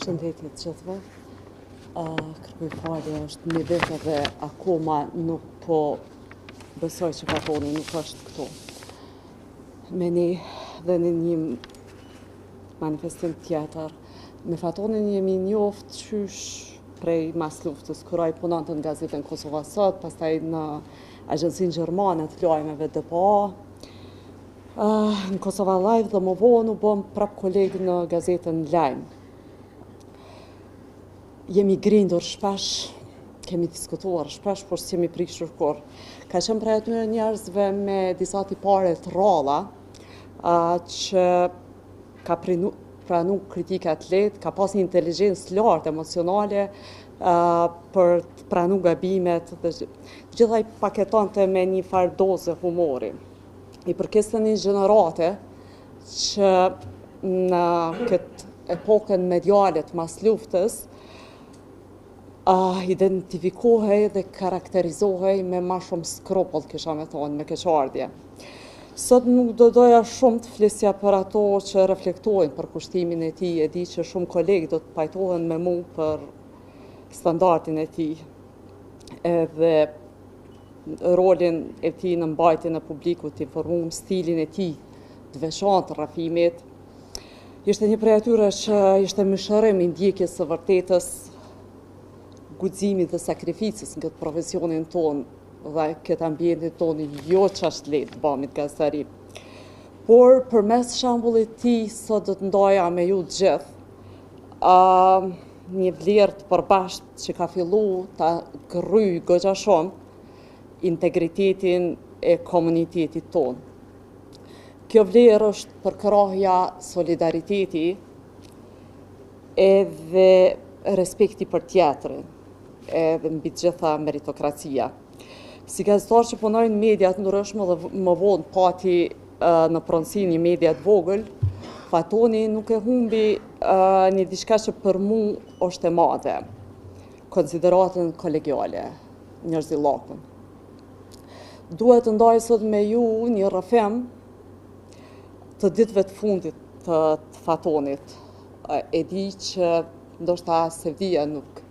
Shëndetje të gjithëve. Kërkoj falje, është një vete dhe akoma nuk po besoj që Fatoni nuk është këtu. Me ne dhe në një manifestim tjetër. Me Fatonin jemi njoft qysh prej mas luftës, këraj punonte në gazetën Kosova Sot, pastaj në agjensinë gjermane të lajmeve DPA, në Kosova Live dhe më vonë u bëm prap koleg në gazetën Lajm. Jemi grindur shpesh, kemi diskutuar shpesh, por s'jemi prishur kur. Ka qenë prej atyre njerëzve me disa tipare të rralla, që ka pranu kritikat lehtë, ka pas një inteligjencë lartë emocionale për të pranu gabimet, dhe gjithaj paketonte me një farë doze humori. I përkiste një gjenerate që në këtë epokën medialet mas luftës, identifikohej dhe karakterizohej me ma shumë skrupull, kisha me thonë, me keqardhje. Sot nuk do doja shumë të flisja për ato që reflektojnë për kushtimin e tij, e di që shumë kolegë do të pajtohen me mu për standardin e tij, edhe rolin e tij në mbajtjen e publikut të informuar, stilin e tij të veçantë të rrafimit. Ishte një prej atyre që ishte mishërim i ndjekjes së vërtetës, guximit dhe sakrificës në këtë profesionin tonë dhe këtë ambientin tonë, jo që është lehtë bëmit gazetari. Por përmes shembullit të tij sot do të ndoja me ju të gjithë një vlerë të përbashkët që ka filluar ta gërryj goxha shumë integritetin e komunitetit tonë. Kjo vlerë është përkrahja solidariteti edhe respekti për tjetrin, edhe mbi të gjitha meritokracia. Si gazetar që punoj në media të ndryshme dhe më vonë pati në pronësi një media të vogël, Fatoni nuk e humbi një diçka që për mu është e madhe, konsideratën kolegiale, njerëzillakun. Duhet të ndaj sot me ju një rrëfim të ditëve të fundit të Fatonit. E di që ndoshta Sevdia nuk.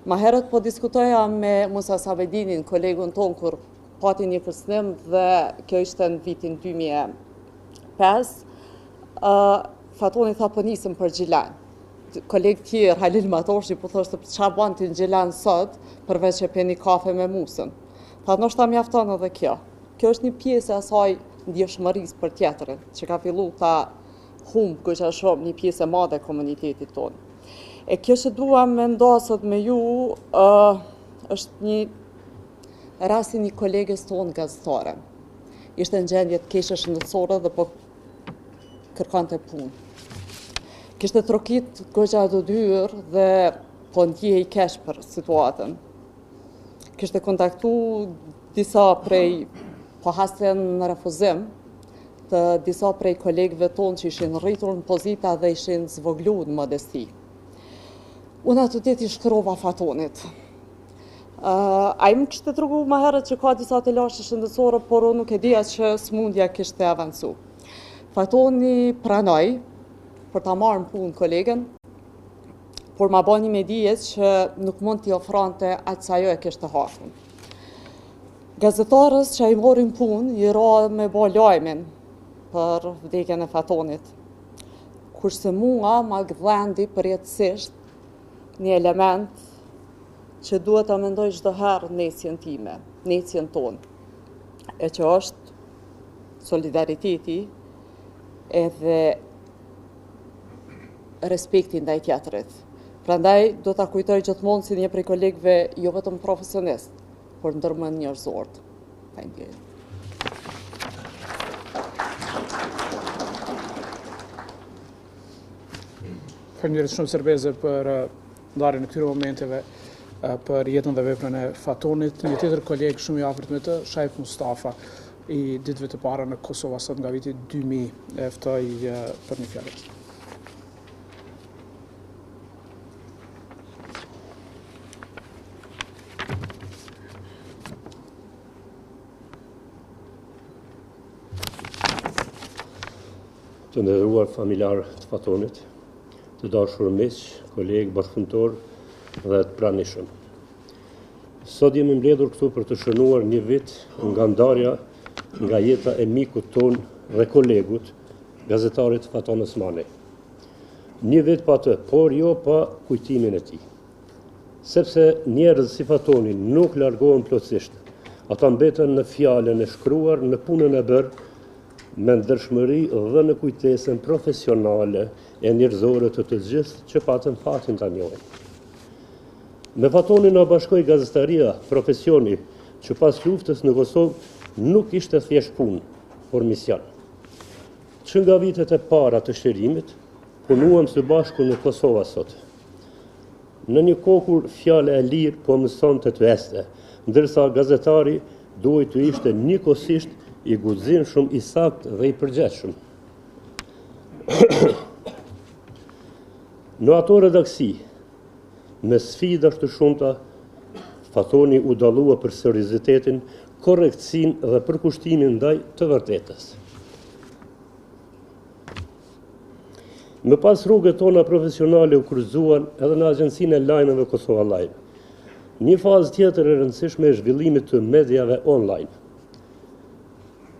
Ma herët po diskutoja me Musa Sabedinin, kolegun ton, kur pati një kërcënim dhe kjo ishte në vitin 2005. Fatoni tha po nisim për Gjilan. Kolegë tjerë, Halil Matoshi, po thoshte ç'a bën ti në Gjilan sot, përveç që peni kafe me musën. Tha ndoshta mjafton edhe kjo. Kjo është një pjesë e asaj ndjeshmërisë për tjetrin, që ka filluar ta humb goxha shumë një pjesë e madhe e komunitetit tonë. E kjo që dua me ndasët me ju, është një rasti një kolegës tonë gazetare. Ishte në gjendje të keqe shëndetësore dhe po kërkonte punë. Kishte trokit goxha të dyrë dhe po ndjehej keq për situatën. Kishte kontaktu disa prej, po haste në refuzim, të disa prej kolegëve tonë që ishin rritur në pozita dhe ishin zvogluar në modesti. Unë atë ditë i shkrova Fatonit. Ai më kishte treguar më herët që ka disa të lashë shëndetësore, por unë nuk e dija që smundja kishte avancu. Fatoni pranoi për ta marrë në punë kolegen, por ma bani me dijes që nuk mund t'i ofrante atë sa ajo e kishte hashur. Gazetarës që ai morin punë, i ra me bo lajmin për vdekjen e Fatonit. Kurse mua ma gdhendi përjetësisht një element që duhet ta mendoj çdo herë në ecjen time, në ecjen tonë, e që është solidariteti edhe respekti ndaj tjetrit. Prandaj do ta kujtoj gjithmonë si një prej kolegëve jo vetëm profesionist, por ndërmend njerëzor. Faleminderit. Faleminderit shumë Serbeze për ndarjen e këtyre momenteve për jetën dhe veprën e Fatonit. Një tjetër kolegë shumë i afërt me të, Shaif Mustafa, i ditëve të para në Kosova Sot nga viti 2000, e ftoj për një fjalë. Të nderuar familjarë të Fatonit, të dashur miq, kolegë, bashkëpunëtor dhe të pranishëm. Sot jemi mbledhur këtu për të shënuar një vit nga ndarja nga jeta e mikut ton dhe kolegut, gazetarit Faton Osmani. Një vit pa të, por jo pa kujtimin e tij. Sepse njerëz si Fatoni nuk largohen plotësisht. Ata mbeten në fjalën e shkruar, në punën e bërë, me ndershmëri dhe në kujtesën profesionale e njerëzore të të gjithë që patën fatin ta njohin. Me Fatonin na bashkoi gazetaria, profesioni që pas luftës në Kosovë nuk ishte thjesht punë, por mision. Që nga vitet e para të shërimit, punuam së bashku në Kosova sot. Në një kohë kur fjala e lirë po mësonte të este, ndërsa gazetari duhet të ishte njëkohësisht i guximshëm, i saktë dhe i përgjithshëm. Në ato redaksi, me sfida të shumta, Fatoni u dallua për seriozitetin, korrektësinë dhe përkushtimin ndaj të vërtetës. Më pas rrugët tona profesionale u kryqëzuan edhe në agjencinë e lajmeve Kosova Live. Një fazë tjetër e rëndësishme e zhvillimit të mediave online.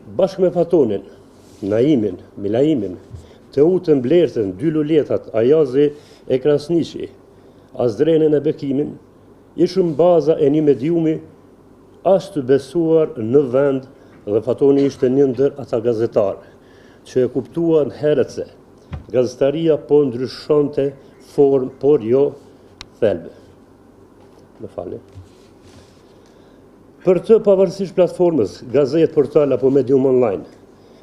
Bashkë me Fatonin, Naimin, Milaimin, Teutën Blertën, dy luletat, Ajazi e Krasniqi, Azdrenin e Bekimin, ishëm baza e një mediumi as të besuar në vend dhe Fatoni ishte një ndër ata gazetarë që e kuptuan herët se gazetaria po ndryshonte formë, por jo thelbe. Më falni. Për të pavarësisht platformës, gazet, portal apo medium online,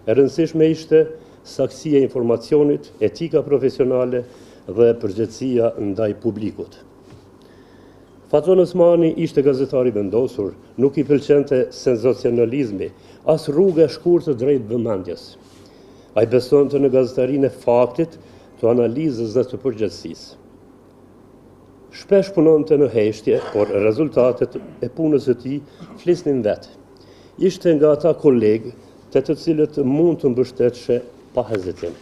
e rëndësishme ishte saktësia e informacionit, etika profesionale dhe përgjegjësia ndaj publikut. Faton Osmani ishte gazetari vendosur, nuk i pëlqente sensacionalizmi, as rruga e shkurtër drejt vëmendjes. Ai besonte në gazetarinë e faktit, të analizës dhe të përgjegjësisë. Shpesh punonte në heshtje, por rezultatet e punës së tij flisnin vetë. Ishte nga ata kolegë të cilët mund të mbështetshe pa hezitim.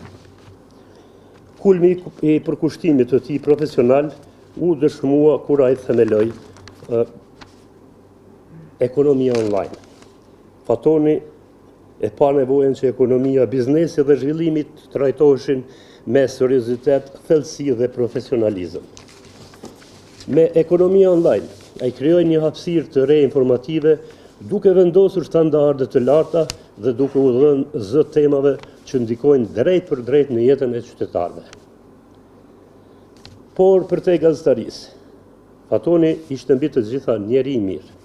Kulmi i përkushtimit të tij profesional u dëshmua kur ai themeloi ekonomia online. Fatoni e pa nevojën që ekonomia, biznesi dhe zhvillimit trajtoheshin me seriozitet, thellësi dhe profesionalizëm. Me ekonomia online, ai krijoi një hapësirë të re informative, duke vendosur standarde të larta dhe duke u dhënë zë temave që ndikojnë drejt për drejt në jetën e qytetarëve. Por për te gazetarisë, Fatoni ishte mbi të gjitha njeri i mirë.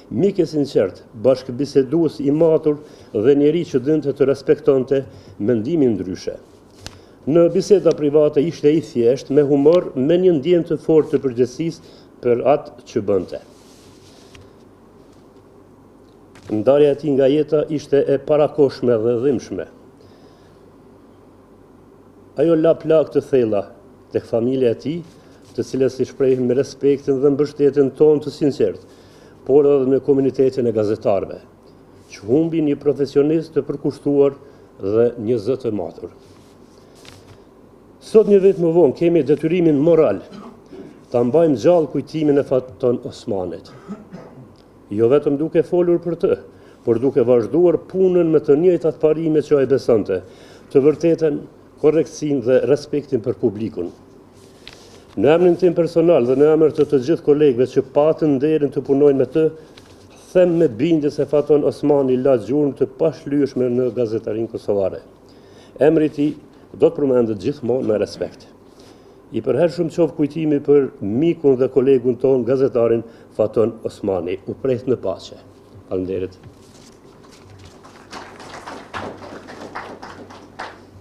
Mik e sinqert, bashkëbisedues i matur dhe njeri që dinte të respektonte mendimin ndryshe. Në biseda private ishte i thjesht, me humor, me një ndjenjë të fortë të përgjegjësisë për atë që bënte. Ndarja e tij nga jeta ishte e parakoshme dhe dhimbshme. Ajo la plagë të thella tek familja e tij, të cilës i shprehim me respektin dhe mbështetjen tonë të sinqert, por edhe në komunitetin e gazetarëve, që humbi një profesionist të përkushtuar dhe një zë të matur. Sot një vit më vonë kemi detyrimin moral ta mbajmë gjallë kujtimin e Faton Osmanit. Jo vetëm duke folur për të, por duke vazhduar punën me të njëjtat parime që ai besonte, të vërtetën, korrektësinë dhe respektin për publikun. Në emrin tim personal dhe në emër të gjithë kolegëve që patën nderin të punojnë me të, them me bindje se Faton Osmani la gjurmë të pashlyeshme në gazetarinë kosovare. Emri i tij do të përmendet gjithmonë me respekt. I përhershëm qof kujtimi për mikun dhe kolegun ton, gazetarin Faton Osmani. U pret në paqe. Faleminderit.